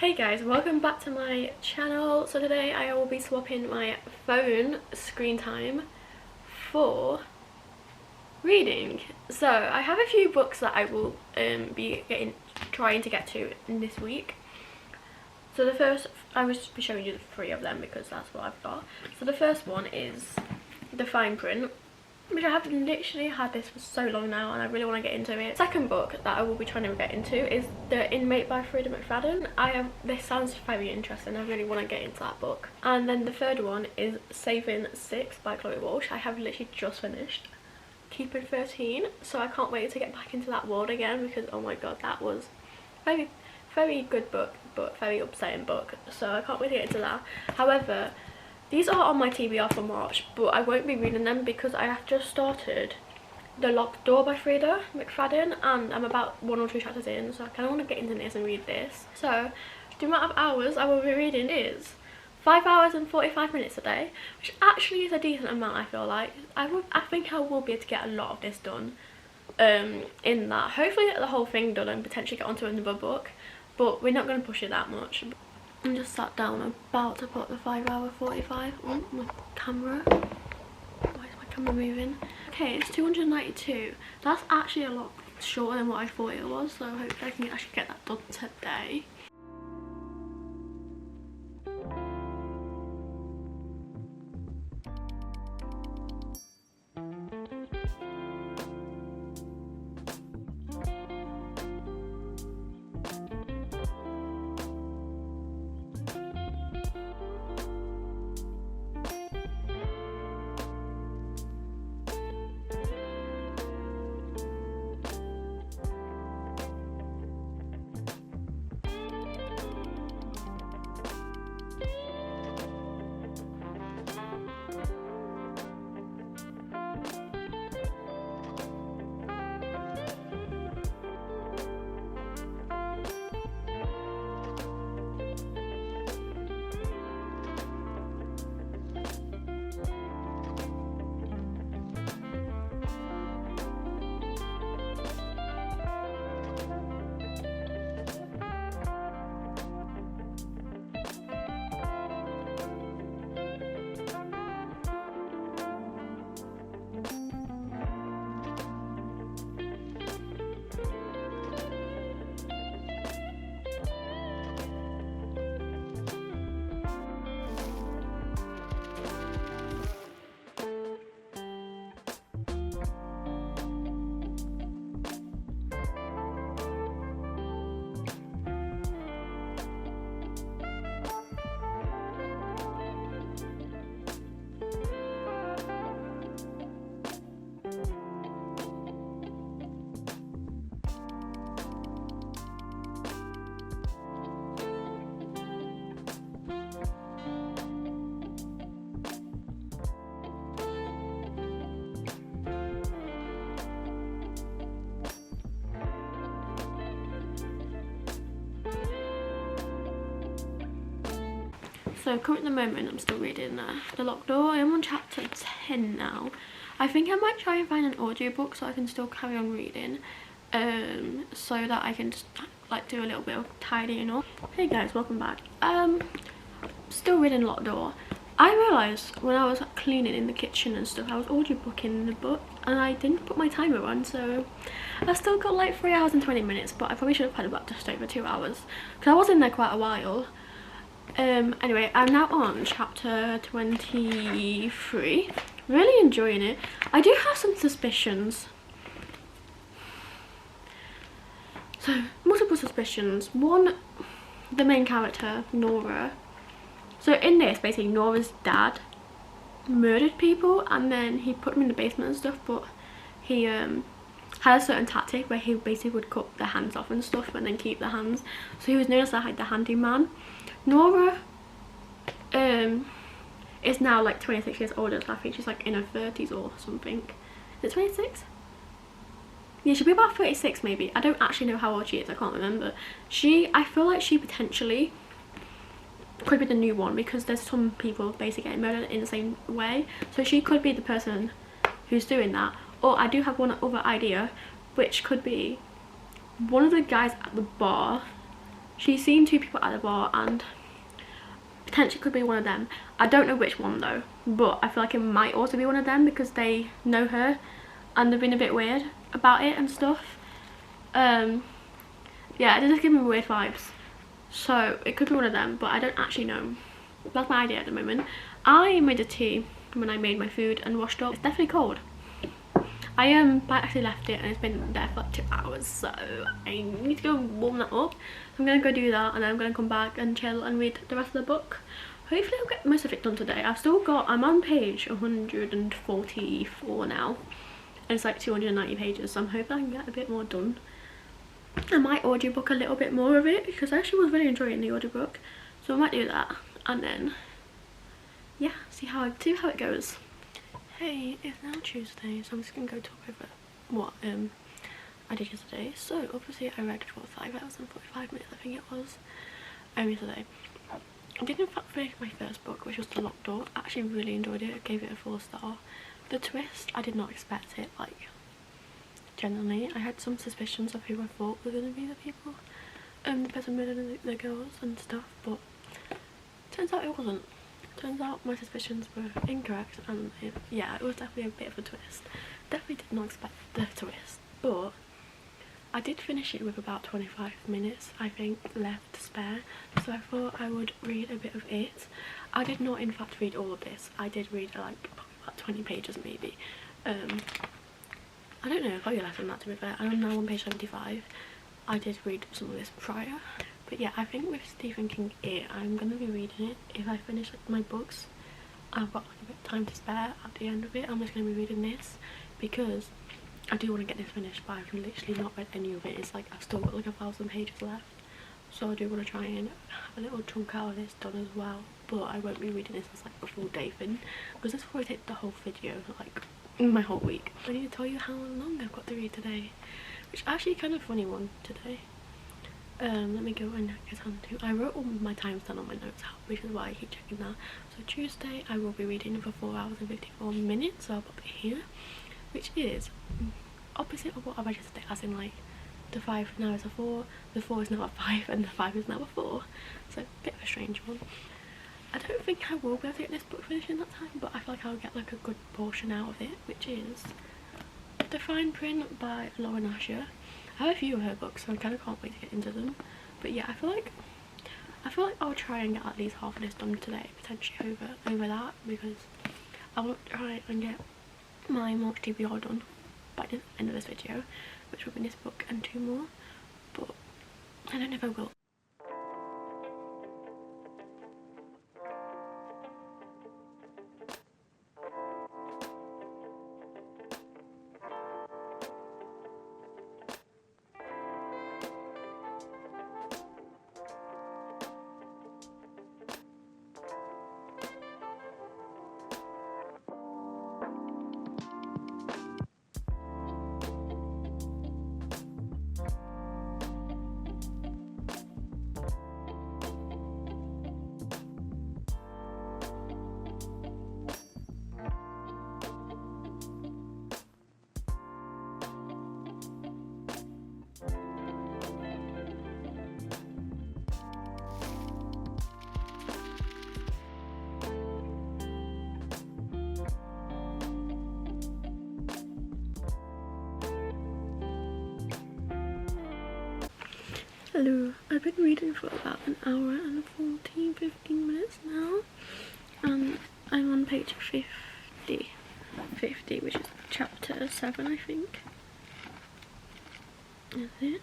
Hey guys, welcome back to my channel. So today I will be swapping my phone screen time for reading. So I have a few books that I will be trying to get to in this week. So the first, I will just be showing you the three of them because that's what I've got. So the first one is The Fine Print, which I have literally had this for so long now and I really want to get into it. Second book that I will be trying to get into is The Inmate by Freida McFadden. This sounds very interesting. I really want to get into that book. And then the third one is Saving Six by Chloe Walsh. I have literally just finished Keeping 13, so I can't wait to get back into that world again because oh my god, that was very good book but very upsetting book, so I can't wait to get into that. However, these are on my TBR for March, but I won't be reading them because I have just started The Locked Door by Freida McFadden and I'm about 1 or 2 chapters in, so I kind of want to get into this and read this. So the amount of hours I will be reading is 5 hours and 45 minutes a day, which actually is a decent amount. I feel like I think I will be able to get a lot of this done in that. Hopefully get the whole thing done and potentially get onto another book, but we're not going to push it that much. I'm just sat down, I'm about to put the 5 hour 45 on my camera. Why is my camera moving? Okay, it's 292. That's actually a lot shorter than what I thought it was, so hopefully I can actually get that done today. So currently at the moment I'm still reading The Locked Door. I am on chapter 10 now. I think I might try and find an audiobook so I can still carry on reading, so that I can just like do a little bit of tidying up. Hey guys, welcome back. Still reading Locked Door. I realised when I was cleaning in the kitchen and stuff, I was audiobooking the book and I didn't put my timer on, so I've still got like 3 hours and 20 minutes, but I probably should have had about just over 2 hours because I was in there quite a while. Anyway, I'm now on chapter 23. Really enjoying it. I do have some suspicions. So, multiple suspicions. One, the main character, Nora. So in this, basically Nora's dad murdered people and then he put them in the basement and stuff, but he had a certain tactic where he basically would cut the hands off and stuff and then keep the hands. So he was known as like the handyman. Nora is now like 26 years older, so I think she's like in her 30s or something. Is it 26? Yeah, she'll be about 36 maybe. I don't actually know how old she is, I can't remember. I feel like she potentially could be the new one because there's some people basically getting murdered in the same way. So she could be the person who's doing that. Or I do have one other idea, which could be one of the guys at the bar she's seen two people at the bar and potentially could be one of them. I don't know which one though, but I feel like it might also be one of them because they know her and they've been a bit weird about it and stuff. Yeah, it does give me weird vibes, so it could be one of them, but I don't actually know. That's my idea at the moment. I made a tea when I made my food and washed up. It's definitely cold. I actually left it and it's been there for like 2 hours, so I need to go warm that up. I'm gonna go do that and then I'm gonna come back and chill and read the rest of the book. Hopefully I'll get most of it done today. I'm on page 144 now and it's like 290 pages, so I'm hoping I can get a bit more done. I might audiobook a little bit more of it because I actually was really enjoying the audiobook, so I might do that and then yeah, see how it goes. Hey, it's now Tuesday, so I'm just gonna go talk over what I did yesterday. So obviously I read for 5 hours and 45 minutes, I think it was, yesterday. I did in fact finish my first book, which was The Locked Door. I actually really enjoyed it. I gave it a 4-star. The twist, I did not expect it, like, genuinely. I had some suspicions of who I thought were gonna be the people, the person murdering the girls and stuff, but turns out it wasn't. Turns out my suspicions were incorrect, and yeah, it was definitely a bit of a twist. Definitely did not expect the twist, but I did finish it with about 25 minutes, I think, left to spare, so I thought I would read a bit of it. I did not in fact read all of this. I did read like probably about 20 pages maybe. I don't know, probably less than that to be fair. I'm now on page 75. I did read some of this prior. But yeah, I think with Stephen King I'm gonna be reading it. If I finish like my books, I've got like a bit of time to spare at the end of it. I'm just gonna be reading this because I do want to get this finished, but I've literally not read any of it. It's like I've still got like 1,000 pages left, so I do want to try and have a little chunk out of this done as well. But I won't be reading this as like a full day thing because this will probably take the whole video, like my whole week. I need to tell you how long I've got to read today, which is actually kind of a funny one today. Let me go and get on to. I wrote all my times down on my notes app, which is why I keep checking that. So Tuesday I will be reading for 4 hours and 54 minutes, so I'll pop it here, which is opposite of what I read yesterday, as in like the 5 now is a 4, the 4 is now a 5, and the 5 is now a 4. So a bit of a strange one. I don't think I will be able to get this book finished in that time, but I feel like I'll get like a good portion out of it, which is The Fine Print by Lauren Asher. I have a few of her books, so I kind of can't wait to get into them. But yeah, I feel like I'll try and get at least half of this done today, potentially over that, because I want to try and get my March TBR done by the end of this video, which will be this book and 2 more. But I don't know if I will. Hello, I've been reading for about an hour and 15 minutes now, and I'm on page 50, which is chapter 7, I think. Is it?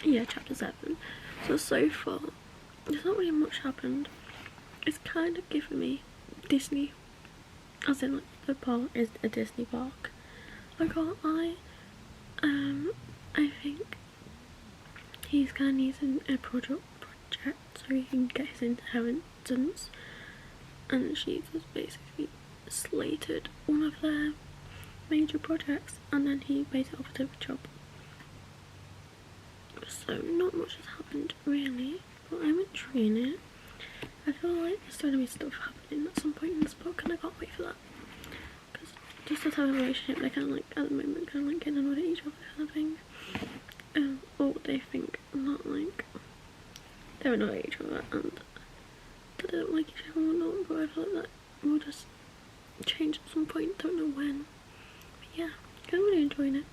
Yeah, chapter 7. So far, there's not really much happened. It's kind of giving me Disney, as in like the park is a Disney park. I can't lie. I think he's kind of needing a project so he can get his inheritance, and she just basically slated one of their major projects, and then he basically offered her a job. So not much has happened really, but I'm enjoying it. I feel like there's going to be stuff happening at some point in this book, and I can't wait for that. Because just the type of relationship they kind of like at the moment, kind of like getting annoyed at each other kind of thing. or they think that like they're annoyed at each other and that they don't like each other or not, but I feel like that will just change at some point, don't know when. But yeah, I'm really enjoying it.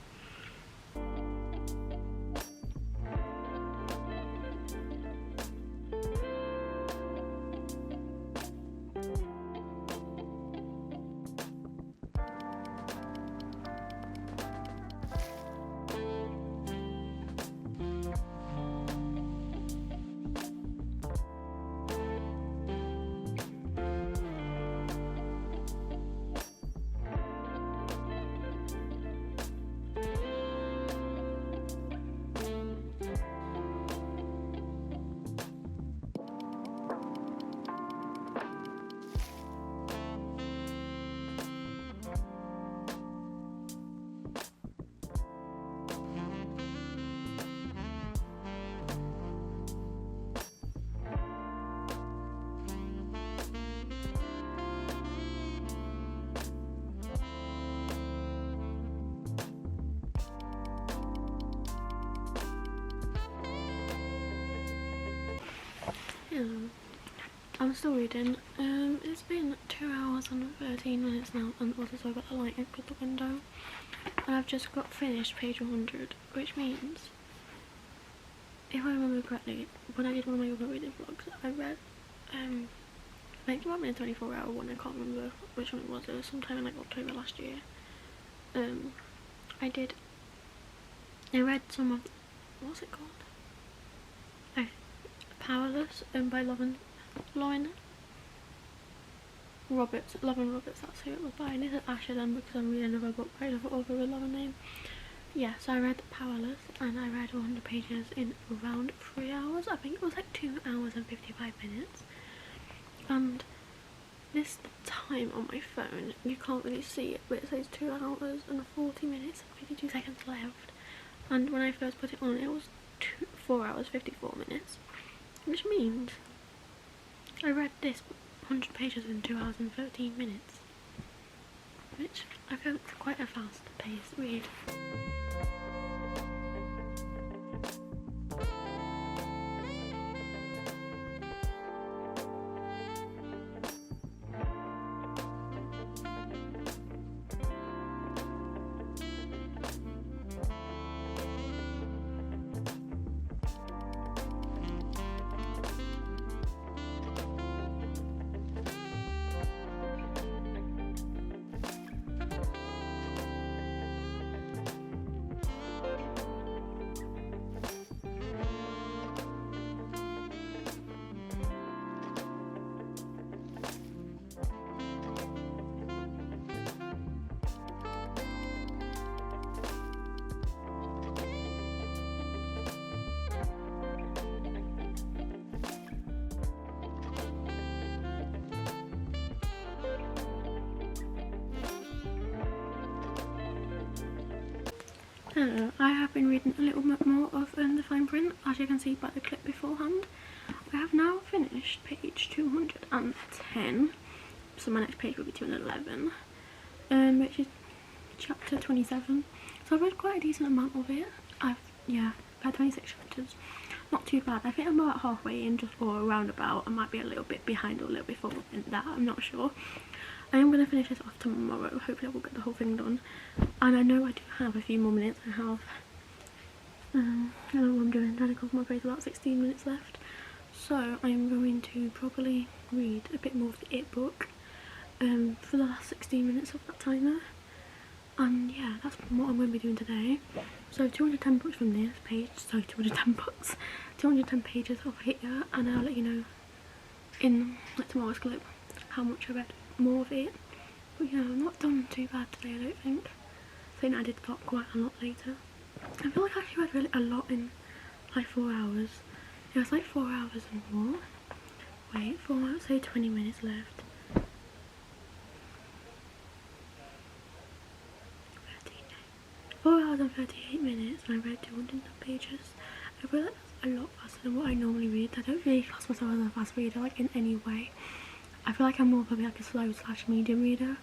Yeah, I'm still reading. It's been 2 hours and 13 minutes now, and also I've got the light out the window. And I've just got finished page 100, which means, if I remember correctly, when I did one of my other reading vlogs, I read, I think it might be a 24-hour one, I can't remember which one it was sometime in like October last year. I read some of, what's it called? Oh, Powerless, by Lauren Roberts, that's who it was by, and it's Asher then because I'm reading another book by another author with a Lauren name. Yeah, so I read Powerless, and I read 100 pages in around 3 hours. I think it was like 2 hours and 55 minutes. And this time on my phone, you can't really see it, but it says 2 hours and 40 minutes and 52 seconds left. And when I first put it on, it was 4 hours 54 minutes, which means I read this 100 pages in 2 hours and 13 minutes, which I feel it's quite a fast paced read. Hello, I have been reading a little bit more of The Fine Print, as you can see by the clip beforehand. I have now finished page 210, so my next page will be 211, which is chapter 27. So I've read quite a decent amount of it. I've had 26 chapters, not too bad. I think I'm about halfway in, just or around about. I might be a little bit behind or a little bit forward in that, I'm not sure. I am going to finish this off tomorrow. Hopefully I will get the whole thing done. And I know I do have a few more minutes. I have, I don't know what I'm doing, trying to cover my face, about 16 minutes left. So I'm going to probably read a bit more of the It book for the last 16 minutes of that timer. And yeah, that's what I'm going to be doing today. So 210 books from this page, so 210 books, 210 pages of here, and I'll let you know in like tomorrow's clip how much I read more of it. But yeah, I'm not done too bad today, I don't think. I think I did start quite a lot later. I feel like I actually read really a lot in like 4 hours. Yeah, it's like 4 hours and more. Wait, 4 hours, say 20 minutes left. 4 hours and 38 minutes, and I read 210 pages. I feel like that's a lot faster than what I normally read. I don't really class myself as a fast reader, like in any way. I feel like I'm more probably like a slow / medium reader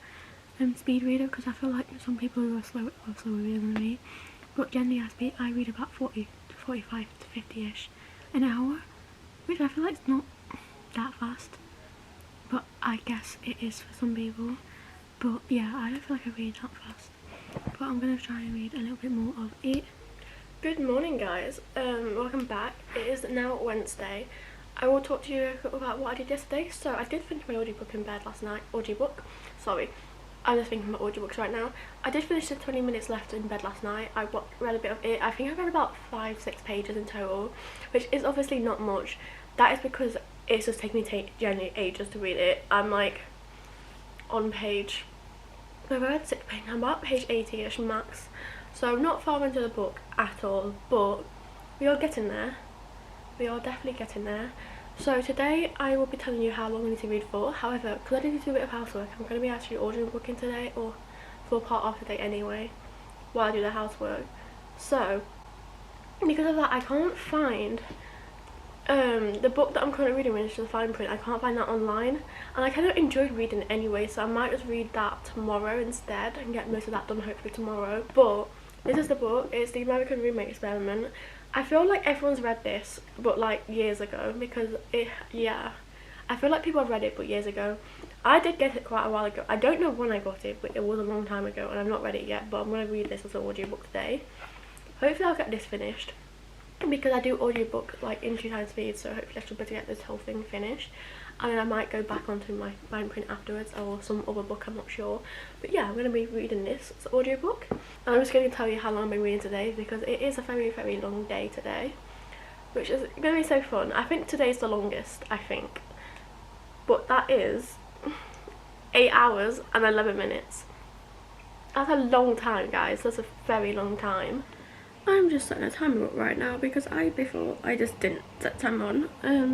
and speed reader, because I feel like some people who are slower reader than me but generally I read about 40 to 45 to 50ish an hour, which I feel like it's not that fast, but I guess it is for some people. But yeah, I don't feel like I read that fast, but I'm gonna try and read a little bit more of it. Good morning, guys. Welcome back. It is now Wednesday. I will talk to you about what I did yesterday. So I did finish my audiobook in bed last night. Sorry, I'm just thinking about audiobooks right now. I did finish the 20 minutes left in bed last night. I read a bit of it. I think I read about 5-6 pages in total, which is obviously not much. That is because it's just taking me generally ages to read it. I'm like on page, I've read 6 pages, I'm about page 80ish max. So I'm not far into the book at all, but we are getting there. We are definitely getting there. So today I will be telling you how long I need to read for. However, because I need to do a bit of housework, I'm going to be actually ordering a book in today, or for part of the day anyway, while I do the housework. So because of that, I can't find the book that I'm currently reading, which is the fine print. I can't find that online, and I kind of enjoyed reading it anyway, so I might just read that tomorrow instead and get most of that done hopefully tomorrow. But this is the book. It's The American Roommate Experiment. I feel like everyone's read this, but like years ago, because I feel like people have read it, but years ago. I did get it quite a while ago. I don't know when I got it, but it was a long time ago, and I've not read it yet, but I'm going to read this as an audiobook today. Hopefully I'll get this finished, because I do audiobook like in 2 times speed, so hopefully I should be able to get this whole thing finished, and then I might go back onto my fine print afterwards, or some other book, I'm not sure. But yeah, I'm going to be reading this as an audiobook, and I'm just going to tell you how long I've been reading today, because it is a very, very long day today, which is going to be so fun. I think today's the longest, I think, but that is 8 hours and 11 minutes. That's a long time, guys. That's a very long time. I'm just setting a timer up right now, because before I just didn't set timer on.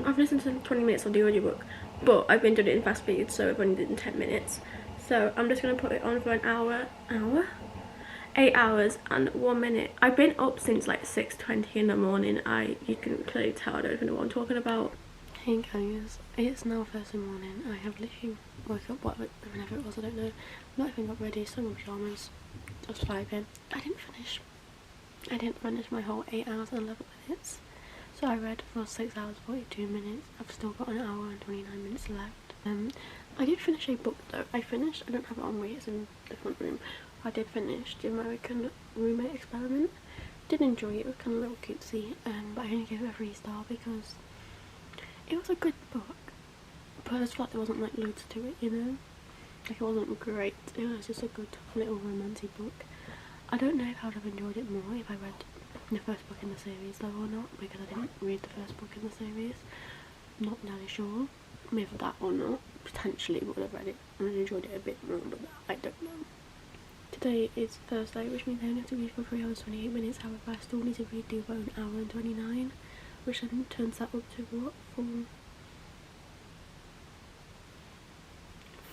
I've listened to 20 minutes of the audiobook, but I've been doing it in fast speed, so I've only done 10 minutes. So I'm just going to put it on for an hour? 8 hours and 1 minute. I've been up since like 6:20 in the morning. You can clearly tell I don't even know what I'm talking about. Hey guys, it's now Thursday morning. I have literally woke up whenever it was, I don't know. I'm not even got ready, still in my pyjamas, just vibing. I didn't finish my whole 8 hours and 11 minutes. So I read for 6 hours 42 minutes. I've still got an hour and 29 minutes left. I did finish a book though. I don't have it on me, it's in the front room. I did finish The American Roommate Experiment. Did enjoy it, it was kind of a little cutesy, but I only gave it a 3-star because it was a good book, but I just felt there wasn't like loads to it, you know? Like it wasn't great, it was just a good little romantic book. I don't know if I would have enjoyed it more if I read the first book in the series though or not, because I didn't read the first book in the series. Not entirely sure maybe that or not. Potentially would have read it and enjoyed it a bit more, but I don't know. Today is Thursday, which means I only have to read for 3 hours 28 minutes. However, I still need to read the other an hour and 29, which then turns that up to what?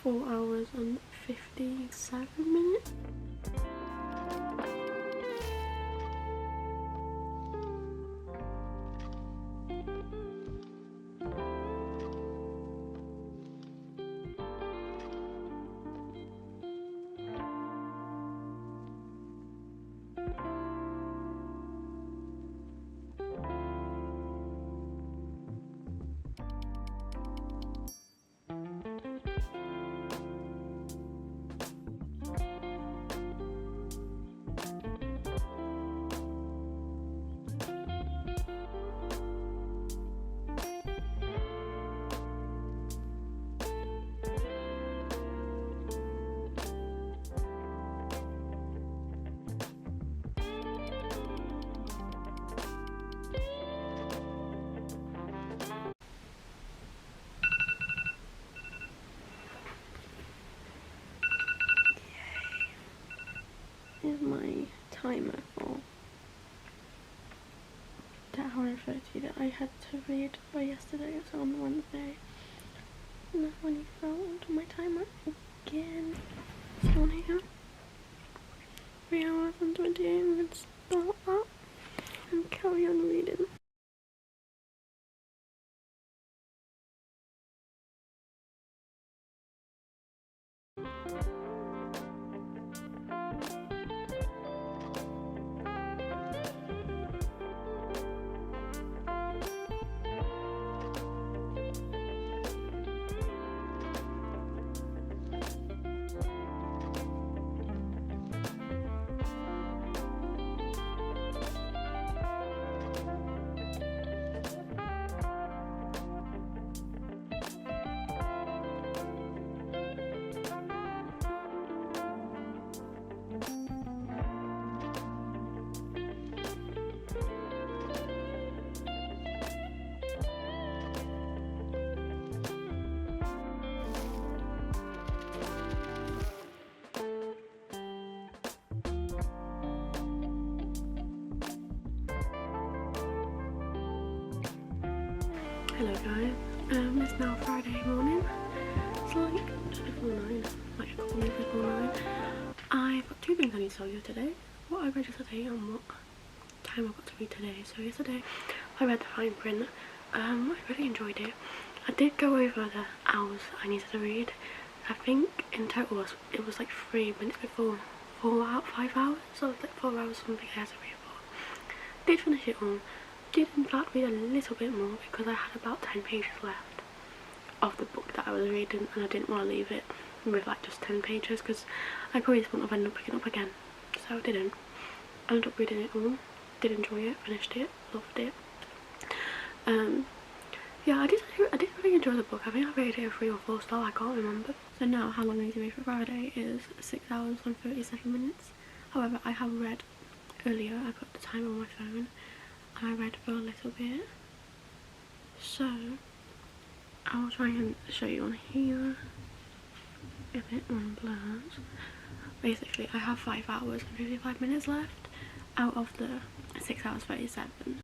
4 hours and 57 minutes. Is my timer for the hour and 30 that I had to read for yesterday, so on Wednesday. And I've only found my timer again. It's on here. 3 hours and 28 minutes. Start up and carry on reading. Hello guys, it's now Friday morning. It's like just before 9, like a couple minutes before 9. I've got 2 things I need to tell you today. What I read yesterday and what time I got to read today. So yesterday I read the fine print. I really enjoyed it. I did go over the hours I needed to read. I think in total it was like 3 minutes before 5 hours. So it was like 4 hours something I had to read for. Did finish it all. Did in fact read a little bit more because I had about 10 pages left of the book that I was reading, and I didn't want to leave it with like just 10 pages because I probably just wouldn't have ended up picking up again. So I didn't. I ended up reading it all. Did enjoy it, finished it, loved it. Yeah, I did really enjoy the book. I think I rated it a 3 or 4 star, I can't remember. So now how long I need to read for Friday is 6 hours and 37 minutes. However, I have read earlier. I put the time on my phone and I read for a little bit. So I'll try and show you on here if it blurs. Basically, I have 5 hours and 55 minutes left out of the 6 hours 37.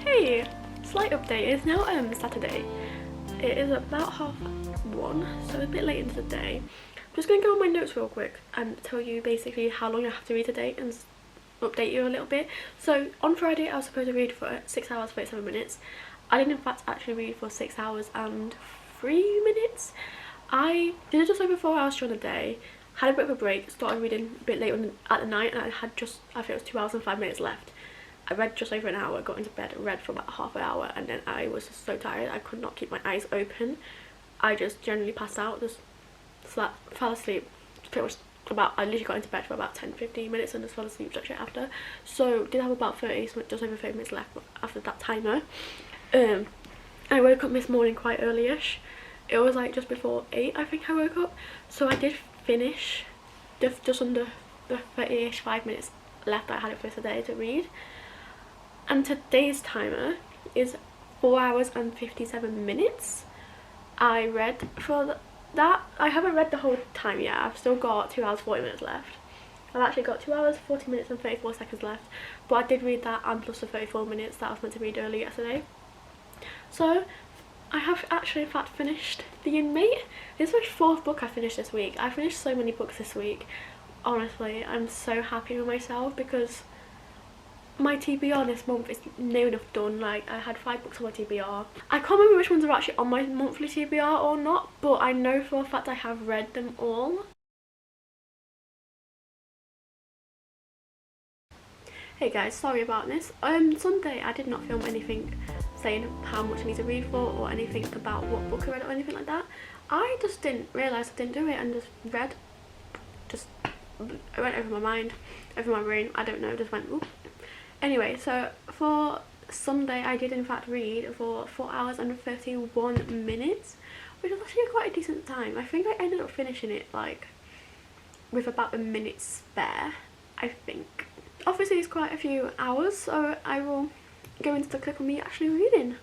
Hey, slight update. It's now Saturday. It is about 1:30, so a bit late into the day. I'm just gonna go on my notes real quick and tell you basically how long I have to read today and update you a little bit. So on Friday I was supposed to read for 6 hours 37 minutes. I did in fact actually read for 6 hours and 3 minutes. I did it just over 4 hours during the day, had a bit of a break, started reading a bit late at the night, and I had just, I think it was 2 hours and 5 minutes left. I read just over an hour, got into bed, read for about half an hour, and then I was just so tired I could not keep my eyes open. I just generally passed out, just fell asleep pretty much about, I literally got into bed for about 10-15 minutes and just fell asleep straight after. So did have about 30, so just over 30 minutes left after that timer. I woke up this morning quite early-ish. It was like just before 8 I think I woke up, so I did finish just under the 30-ish 5 minutes left I had it for today to read. And today's timer is 4 hours and 57 minutes. I read for that. I haven't read the whole time yet. I've still got 2 hours 40 minutes left. I've actually got 2 hours 40 minutes and 34 seconds left, but I did read that and plus the 34 minutes that I was meant to read earlier yesterday. So I have actually in fact finished The Inmate. This is my 4th book I finished this week. I finished so many books this week. Honestly, I'm so happy with myself because my TBR this month is near enough done. Like, I had 5 books on my TBR. I can't remember which ones are actually on my monthly TBR or not, but I know for a fact I have read them all. Hey guys, sorry about this. Sunday I did not film anything saying how much I need to read for or anything about what book I read or anything like that. I just didn't realise I didn't do it and just read. Just, it went over my mind, over my brain, I don't know, just went oop. Anyway, so for Sunday I did in fact read for 4 hours and 31 minutes, which was actually quite a decent time. I think I ended up finishing it like with about a minute spare, I think. Obviously it's quite a few hours, so I will go into the clip of me actually reading.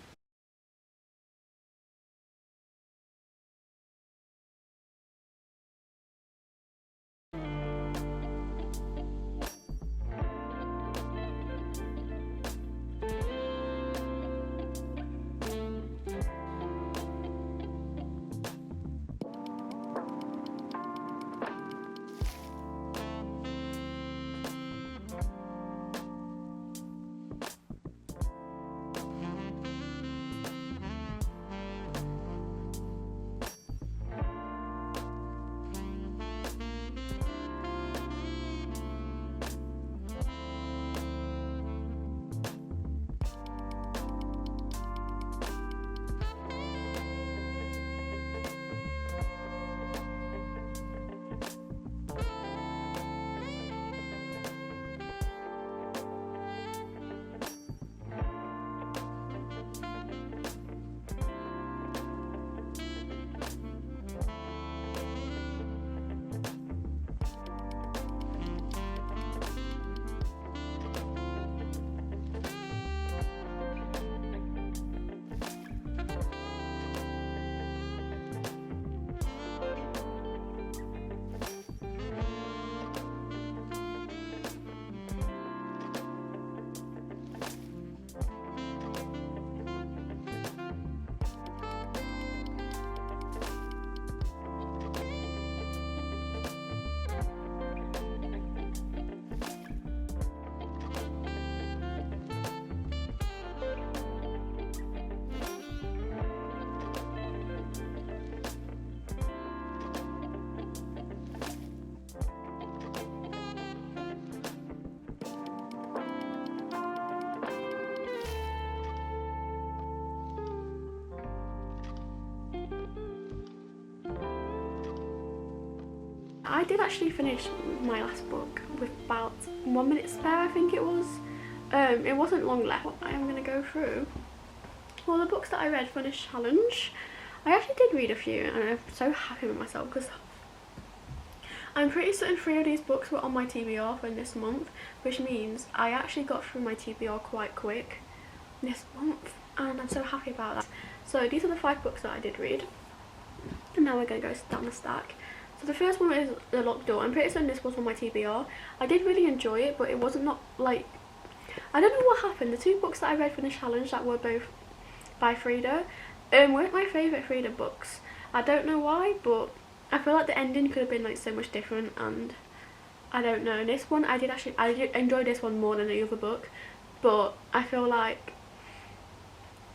I did actually finish my last book with about 1 minute spare, I think it was. It wasn't long left. I am going to go through all the books that I read for this challenge. I actually did read a few and I'm so happy with myself because I'm pretty certain 3 of these books were on my TBR for this month, which means I actually got through my TBR quite quick this month and I'm so happy about that. So these are the 5 books that I did read and now we're going to go down the stack. So the first one is The Locked Door. I'm pretty certain this was on my TBR. I did really enjoy it, but it wasn't not like, I don't know what happened. The 2 books that I read for the challenge that were both by Frida weren't my favourite Frida books. I don't know why, but I feel like the ending could have been like so much different and I don't know. This one I did enjoy this one more than the other book, but I feel like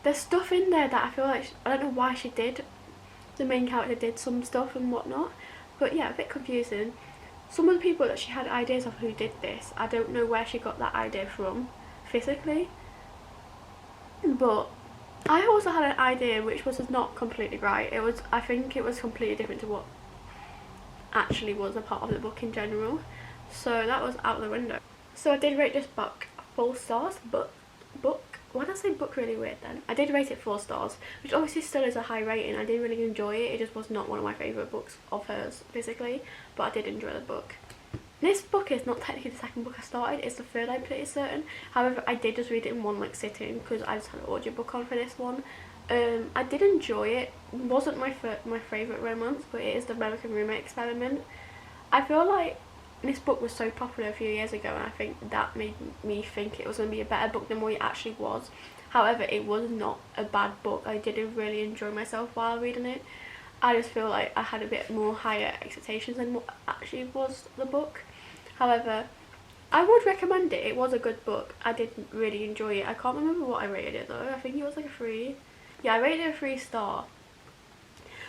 there's stuff in there that I feel like, I don't know why she did. The main character did some stuff and whatnot. But yeah, a bit confusing. Some of the people that she had ideas of who did this, I don't know where she got that idea from physically. But I also had an idea which was not completely right. I think it was completely different to what actually was a part of the book in general. So that was out the window. So I did rate this book 4 stars, but why did I say book really weird then? I did rate it 4 stars, which obviously still is a high rating. I did really enjoy it. It just was not one of my favourite books of hers physically, but I did enjoy the book. This book is not technically the second book I started, it's the third, I'm pretty certain. However, I did just read it in one like sitting because I just had an audiobook on for this one. I did enjoy it. It wasn't my favourite romance, but it is the American Roommate Experiment. I feel like this book was so popular a few years ago and I think that made me think it was going to be a better book than what it actually was. However, it was not a bad book. I did really enjoy myself while reading it. I just feel like I had a bit more higher expectations than what actually was the book. However, I would recommend it. It was a good book. I did really enjoy it. I can't remember what I rated it though. I think it was like a 3. Yeah, I rated it a 3 star.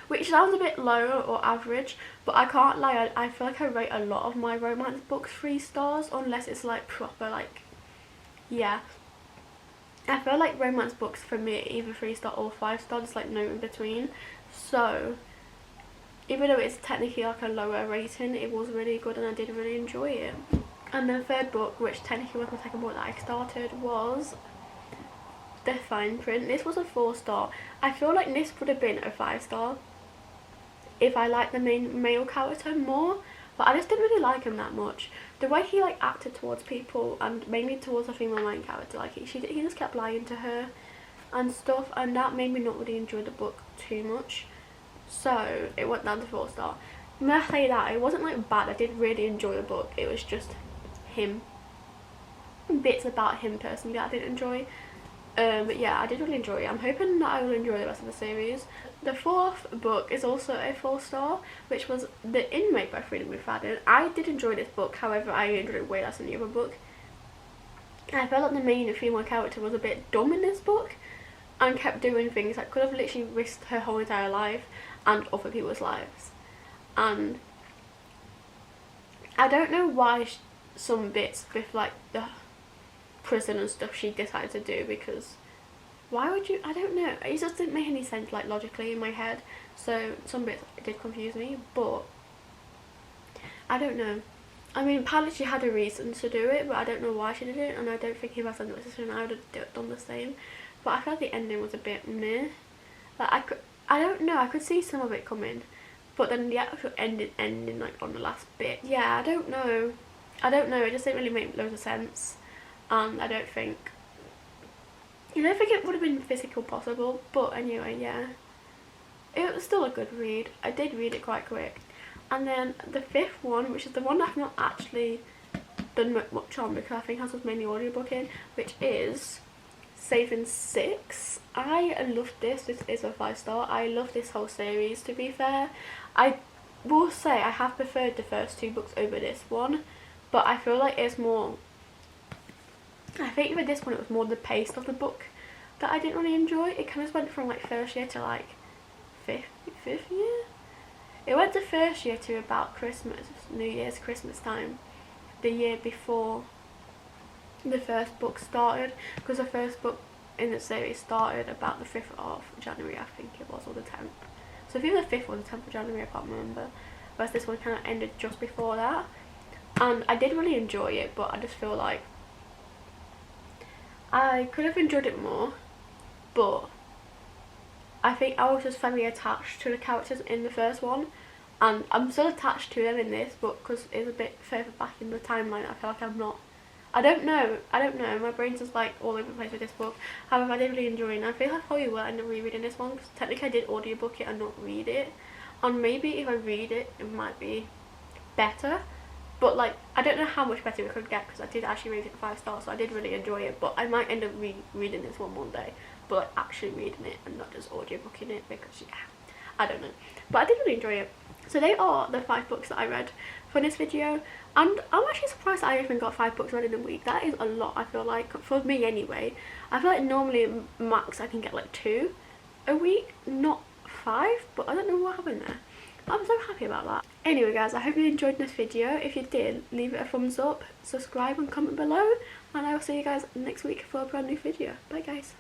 Which sounds a bit low or average, but I can't lie, I feel like I rate a lot of my romance books 3 stars unless it's like proper like yeah. I feel like romance books for me are either 3-star or 5-star, just like no in between. So even though it's technically like a lower rating, it was really good and I did really enjoy it. And the third book, which technically was my second book that I started, was The Fine Print. This was a 4-star. I feel like this would have been a 5-star if I liked the main male character more, but I just didn't really like him that much. The way he like acted towards people, and mainly towards the female main character, like he just kept lying to her and stuff, and that made me not really enjoy the book too much. So it went down to 4-star. When I say that, it wasn't like bad. I did really enjoy the book. It was just him, bits about him personally that I didn't enjoy. But yeah, I did really enjoy it. I'm hoping that I will enjoy the rest of the series. The fourth book is also a 4-star, which was The Inmate by Freida McFadden. I did enjoy this book, however I enjoyed it way less than the other book. I felt like the main female character was a bit dumb in this book and kept doing things that could have literally risked her whole entire life and other people's lives. And I don't know why some bits with like the prison and stuff she decided to do, because why would you, I don't know, it just didn't make any sense like logically in my head, so some bits did confuse me, but I don't know. I mean, apparently she had a reason to do it, but I don't know why she did it, and I don't think if I was a decision I would have done the same. But I felt the ending was a bit meh. Like I don't know, I could see some of it coming, but then the actual ending like on the last bit, yeah, I don't know, it just didn't really make loads of sense. And I don't think it would have been physically possible, but anyway, yeah, it was still a good read. I did read it quite quick. And then the fifth one, which is the one I've not actually done much on because I think I was mainly audiobooking, which is Saving Six. I love this is a 5-star. I love this whole series, to be fair. I will say I have preferred the first 2 books over this one, but I feel like it's more, I think with this one it was more the pace of the book that I didn't really enjoy. It kind of went from like first year to like fifth year. It went to first year to about Christmas, New Year's, Christmas time, the year before the first book started, because the first book in the series started about the 5th of January, I think it was, or the 10th. So if it was the 5th or the 10th of January, I can't remember. Whereas this one kind of ended just before that. And I did really enjoy it, but I just feel like I could have enjoyed it more, but I think I was just very attached to the characters in the first one, and I'm still attached to them in this, but because it's a bit further back in the timeline, I feel like I'm not, I don't know, my brain's just like all over the place with this book. However, I did really enjoy it, and I feel like I probably will end up rereading this one, because technically I did audiobook it and not read it, and maybe if I read it, it might be better. But like, I don't know how much better it could get, because I did actually rate it 5 stars, so I did really enjoy it. But I might end up reading this one day, but like actually reading it and not just audiobooking it, because yeah, I don't know. But I did really enjoy it. So they are the 5 books that I read for this video, and I'm actually surprised that I even got 5 books read in a week. That is a lot, I feel like, for me anyway. I feel like normally max I can get like 2 a week, not 5, but I don't know what happened there. I'm so happy about that. Anyway guys, I hope you enjoyed this video. If you did, leave it a thumbs up, subscribe and comment below, and I will see you guys next week for a brand new video. Bye guys.